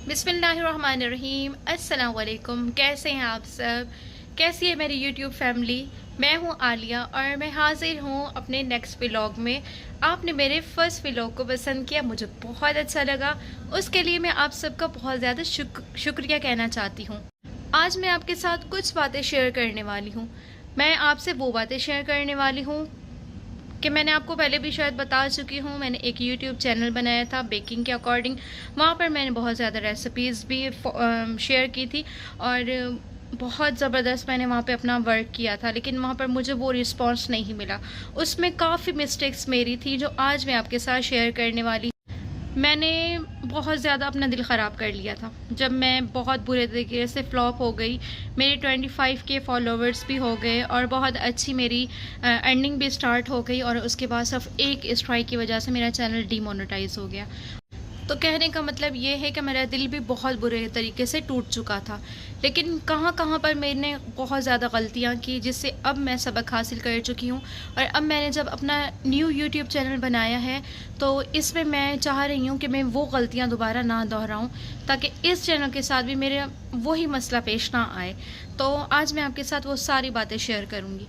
बिस्मिल्लाहिर्रहमानिर्रहीम। अस्सलाम वालेकुम। कैसे हैं आप सब? कैसी है मेरी यूट्यूब फैमिली? मैं हूं आलिया और मैं हाजिर हूं अपने नेक्स्ट व्लॉग में। आपने मेरे फर्स्ट व्लॉग को पसंद किया, मुझे बहुत अच्छा लगा। उसके लिए मैं आप सबका बहुत ज़्यादा शुक्रिया कहना चाहती हूँ। आज मैं आपके साथ कुछ बातें शेयर करने वाली हूँ। मैं आपसे वो बातें शेयर करने वाली हूँ कि मैंने आपको पहले भी शायद बता चुकी हूँ। मैंने एक यूट्यूब चैनल बनाया था बेकिंग के अकॉर्डिंग। वहाँ पर मैंने बहुत ज़्यादा रेसिपीज़ भी शेयर की थी और बहुत ज़बरदस्त मैंने वहाँ पे अपना वर्क किया था, लेकिन वहाँ पर मुझे वो रिस्पॉन्स नहीं मिला। उसमें काफ़ी मिस्टेक्स मेरी थी जो आज मैं आपके साथ शेयर करने वाली। मैंने बहुत ज़्यादा अपना दिल ख़राब कर लिया था जब मैं बहुत बुरे तरीके से फ्लॉप हो गई। मेरे 25 के फॉलोवर्स भी हो गए और बहुत अच्छी मेरी अर्निंग भी स्टार्ट हो गई, और उसके बाद सिर्फ एक स्ट्राइक की वजह से मेरा चैनल डीमोनेटाइज हो गया। तो कहने का मतलब ये है कि मेरा दिल भी बहुत बुरे तरीके से टूट चुका था। लेकिन कहाँ कहाँ पर मैंने बहुत ज़्यादा गलतियाँ की, जिससे अब मैं सबक हासिल कर चुकी हूँ। और अब मैंने जब अपना न्यू यूट्यूब चैनल बनाया है तो इसमें मैं चाह रही हूँ कि मैं वो गलतियाँ दोबारा ना दोहराऊँ, ताकि इस चैनल के साथ भी मेरा वही मसला पेश ना आए। तो आज मैं आपके साथ वो सारी बातें शेयर करूँगी।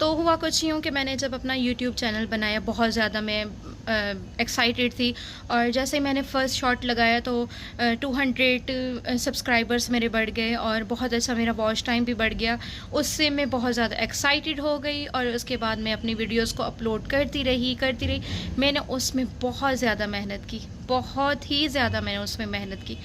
तो हुआ कुछ यूँ कि मैंने जब अपना यूट्यूब चैनल बनाया, बहुत ज़्यादा मैं एक्साइटेड थी। और जैसे ही मैंने फ़र्स्ट शॉट लगाया तो 200 सब्सक्राइबर्स मेरे बढ़ गए और बहुत अच्छा मेरा वॉच टाइम भी बढ़ गया। उससे मैं बहुत ज़्यादा एक्साइटेड हो गई और उसके बाद मैं अपनी वीडियोस को अपलोड करती रही। मैंने उसमें बहुत ज़्यादा मेहनत की, बहुत ही ज़्यादा मैंने उसमें मेहनत की।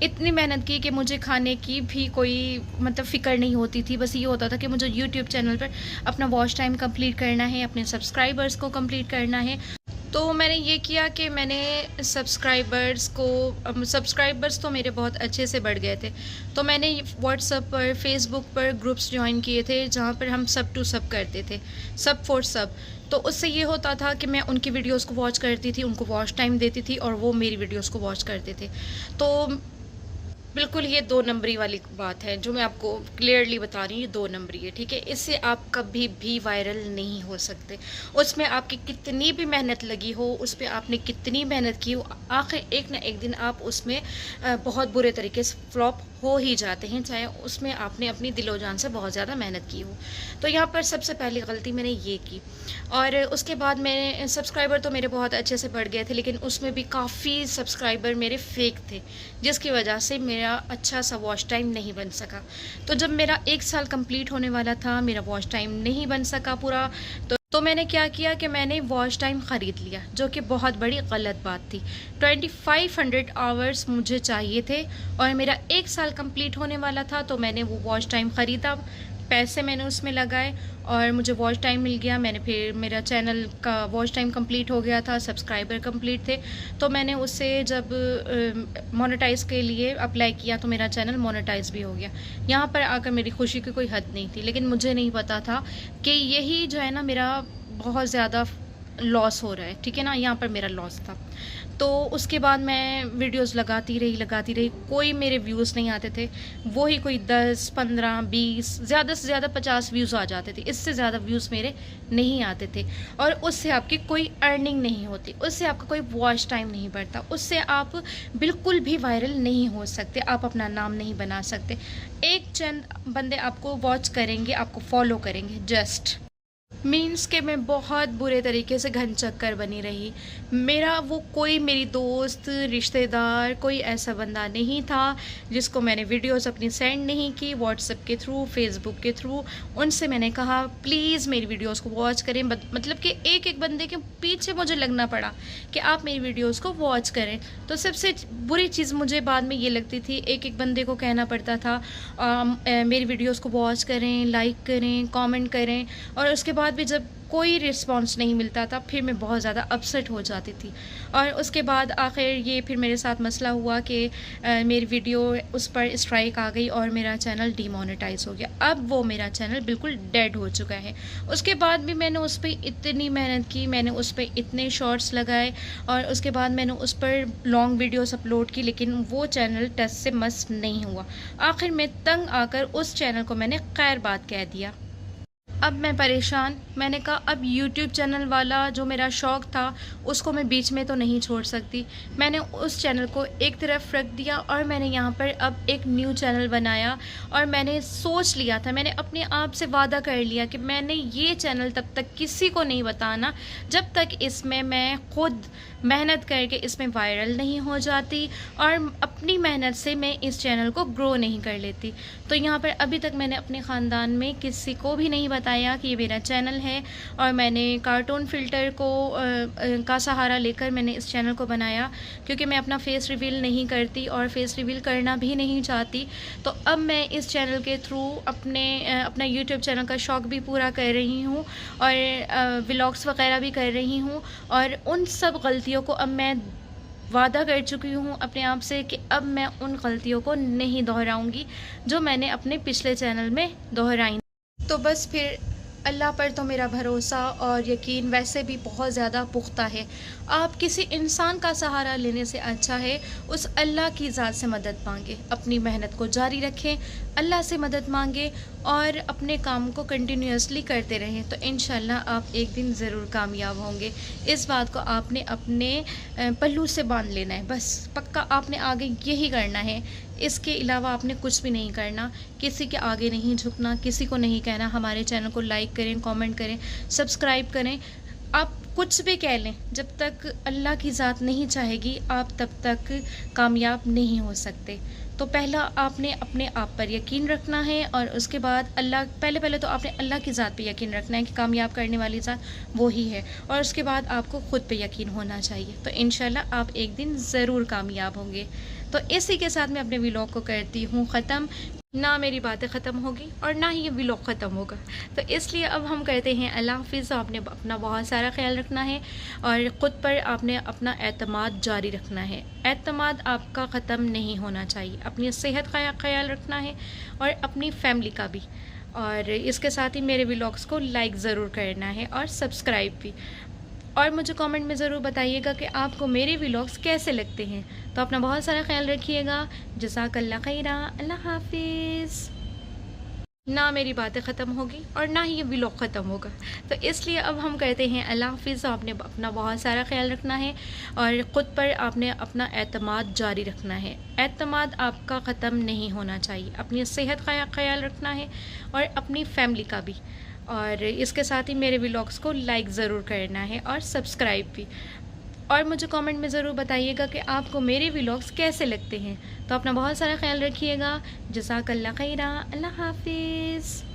इतनी मेहनत की कि मुझे खाने की भी कोई मतलब फ़िक्र नहीं होती थी। बस ये होता था कि मुझे यूट्यूब चैनल पर अपना वॉच टाइम कंप्लीट करना है, अपने सब्सक्राइबर्स को कंप्लीट करना है। तो मैंने ये किया कि मैंने सब्सक्राइबर्स तो मेरे बहुत अच्छे से बढ़ गए थे। तो मैंने व्हाट्सएप पर, फेसबुक पर ग्रुप्स ज्वाइन किए थे जहाँ पर हम सब टू सब करते थे, सब फॉर सब। तो उससे ये होता था कि मैं उनकी वीडियोस को वॉच करती थी, उनको वॉच टाइम देती थी और वो मेरी वीडियोस को वॉच करते थे। तो बिल्कुल ये दो नंबरी वाली बात है जो मैं आपको क्लियरली बता रही हूँ, ये दो नंबरी है, ठीक है। इससे आप कभी भी वायरल नहीं हो सकते। उसमें आपकी कितनी भी मेहनत लगी हो, उस पर आपने कितनी मेहनत की हो, आखिर एक ना एक दिन आप उसमें बहुत बुरे तरीके से फ्लॉप हो ही जाते हैं, चाहे उसमें आपने अपनी दिलो जान से बहुत ज़्यादा मेहनत की हो। तो यहाँ पर सबसे पहली गलती मैंने ये की। और उसके बाद मैंने सब्सक्राइबर तो मेरे बहुत अच्छे से बढ़ गए थे, लेकिन उसमें भी काफ़ी सब्सक्राइबर मेरे फेक थे, जिसकी वजह से मेरा अच्छा सा वॉच टाइम नहीं बन सका। तो जब मेरा 1 साल कंप्लीट होने वाला था, मेरा वॉच टाइम नहीं बन सका पूरा। तो मैंने क्या किया कि मैंने वॉच टाइम ख़रीद लिया, जो कि बहुत बड़ी गलत बात थी। 2500 आवर्स मुझे चाहिए थे और मेरा 1 साल कंप्लीट होने वाला था। तो मैंने वो वॉच टाइम ख़रीदा, पैसे मैंने उसमें लगाए और मुझे वॉच टाइम मिल गया। मैंने फिर मेरा चैनल का वॉच टाइम कंप्लीट हो गया था, सब्सक्राइबर कंप्लीट थे। तो मैंने उससे जब मोनेटाइज़ के लिए अप्लाई किया तो मेरा चैनल मोनेटाइज़ भी हो गया। यहाँ पर आकर मेरी खुशी की कोई हद नहीं थी, लेकिन मुझे नहीं पता था कि यही जो है ना मेरा बहुत ज़्यादा लॉस हो रहा है, ठीक है ना। यहाँ पर मेरा लॉस था। तो उसके बाद मैं वीडियोस लगाती रही, कोई मेरे व्यूज़ नहीं आते थे। वो ही कोई 10, 15, 20, ज़्यादा से ज़्यादा 50 व्यूज़ आ जाते थे। इससे ज़्यादा व्यूज़ मेरे नहीं आते थे। और उससे आपकी कोई अर्निंग नहीं होती, उससे आपका कोई वॉच टाइम नहीं बढ़ता, उससे आप बिल्कुल भी वायरल नहीं हो सकते, आप अपना नाम नहीं बना सकते। एक चंद बंदे आपको वॉच करेंगे, आपको फॉलो करेंगे, जस्ट मीन्स के मैं बहुत बुरे तरीके से घन चक्कर बनी रही। मेरा वो कोई मेरी दोस्त, रिश्तेदार, कोई ऐसा बंदा नहीं था जिसको मैंने वीडियोस अपनी सेंड नहीं की व्हाट्सएप के थ्रू, फेसबुक के थ्रू। उनसे मैंने कहा प्लीज़ मेरी वीडियोस को वॉच करें। मतलब कि एक एक बंदे के पीछे मुझे लगना पड़ा कि आप मेरी वीडियोस को वॉच करें। तो सबसे बुरी चीज़ मुझे बाद में ये लगती थी, एक एक बंदे को कहना पड़ता था मेरी वीडियोस को वॉच करें, लाइक करें, कमेंट करें। और उसके बाद भी जब कोई रिस्पांस नहीं मिलता था, फिर मैं बहुत ज़्यादा अपसेट हो जाती थी। और उसके बाद आखिर ये फिर मेरे साथ मसला हुआ कि मेरी वीडियो उस पर स्ट्राइक आ गई और मेरा चैनल डीमोनेटाइज हो गया। अब वो मेरा चैनल बिल्कुल डेड हो चुका है। उसके बाद भी मैंने उस पर इतनी मेहनत की, मैंने उस पर इतने शॉर्ट्स लगाए और उसके बाद मैंने उस पर लॉन्ग वीडियोस अपलोड की, लेकिन वो चैनल टच से मस नहीं हुआ। आखिर में तंग आकर उस चैनल को मैंने खैर बात कह दिया। अब मैं परेशान, मैंने कहा अब यूट्यूब चैनल वाला जो मेरा शौक़ था उसको मैं बीच में तो नहीं छोड़ सकती। मैंने उस चैनल को एक तरफ रख दिया और मैंने यहाँ पर अब एक न्यू चैनल बनाया और मैंने सोच लिया था, मैंने अपने आप से वादा कर लिया कि मैंने ये चैनल तब तक किसी को नहीं बताना जब तक इसमें मैं खुद मेहनत करके इसमें वायरल नहीं हो जाती और अपनी मेहनत से मैं इस चैनल को ग्रो नहीं कर लेती। तो यहाँ पर अभी तक मैंने अपने ख़ानदान में किसी को भी नहीं बताया कि ये मेरा चैनल है और मैंने कार्टून फ़िल्टर का सहारा लेकर मैंने इस चैनल को बनाया, क्योंकि मैं अपना फ़ेस रिवील नहीं करती और फ़ेस रिवील करना भी नहीं चाहती। तो अब मैं इस चैनल के थ्रू अपना यूट्यूब चैनल का शौक़ भी पूरा कर रही हूँ और व्लॉग्स वग़ैरह भी कर रही हूँ और उन सब गलतियों को अब मैं वादा कर चुकी हूँ अपने आप से कि अब मैं उन गलतियों को नहीं दोहराऊँगी जो मैंने अपने पिछले चैनल में दोहराई। तो बस फिर अल्लाह पर तो मेरा भरोसा और यकीन वैसे भी बहुत ज़्यादा पुख्ता है। आप किसी इंसान का सहारा लेने से अच्छा है उस अल्लाह की ज़ात से मदद मांगे, अपनी मेहनत को जारी रखें, अल्लाह से मदद मांगे और अपने काम को कंटिन्यूसली करते रहें, तो इंशाल्लाह आप एक दिन ज़रूर कामयाब होंगे। इस बात को आपने अपने पल्लू से बांध लेना है, बस पक्का आपने आगे यही करना है। इसके अलावा आपने कुछ भी नहीं करना, किसी के आगे नहीं झुकना, किसी को नहीं कहना हमारे चैनल को लाइक करें, कमेंट करें, सब्सक्राइब करें। आप कुछ भी कह लें, जब तक अल्लाह की ज़ात नहीं चाहेगी आप तब तक कामयाब नहीं हो सकते। तो पहला आपने अपने आप पर यकीन रखना है और उसके बाद पहले तो आपने अल्लाह की ज़ात पे यकीन रखना है कि कामयाब करने वाली ज़ात वो ही है, और उसके बाद आपको ख़ुद पे यकीन होना चाहिए। तो इंशाल्लाह आप एक दिन ज़रूर कामयाब होंगे। तो इसी के साथ मैं अपने व्लॉग को करती हूँ ख़त्म। ना मेरी बातें ख़त्म होगी और ना ही ये व्लॉग ख़त्म होगा, तो इसलिए अब हम कहते हैं अल्लाह हाफ़िज़। आपने अपना बहुत सारा ख्याल रखना है और ख़ुद पर आपने अपना एतमाद जारी रखना है। एतमाद आपका ख़त्म नहीं होना चाहिए। अपनी सेहत का ख्याल रखना है और अपनी फैमिली का भी। और इसके साथ ही मेरे व्लॉग्स को लाइक ज़रूर करना है और सब्सक्राइब भी। और मुझे कमेंट में ज़रूर बताइएगा कि आपको मेरे व्लॉग्स कैसे लगते हैं। तो अपना बहुत सारा ख्याल रखिएगा। जज़ाकल्लाह खैरा। अल्लाह हाफ़िज़। ना मेरी बातें ख़त्म होगी और ना ही ये व्लॉग ख़त्म होगा, तो इसलिए अब हम कहते हैं अल्लाह हाफ़िज़। आपने अपना बहुत सारा ख्याल रखना है और ख़ुद पर आपने अपना एतमाद जारी रखना है। एतमाद आपका ख़त्म नहीं होना चाहिए। अपनी सेहत का ख्याल रखना है और अपनी फैमिली का भी। और इसके साथ ही मेरे व्लॉग्स को लाइक ज़रूर करना है और सब्सक्राइब भी। और मुझे कमेंट में ज़रूर बताइएगा कि आपको मेरे व्लॉग्स कैसे लगते हैं। तो अपना बहुत सारा ख्याल रखिएगा। जज़ाकल्लाह खैरा। अल्लाह हाफ़िज़।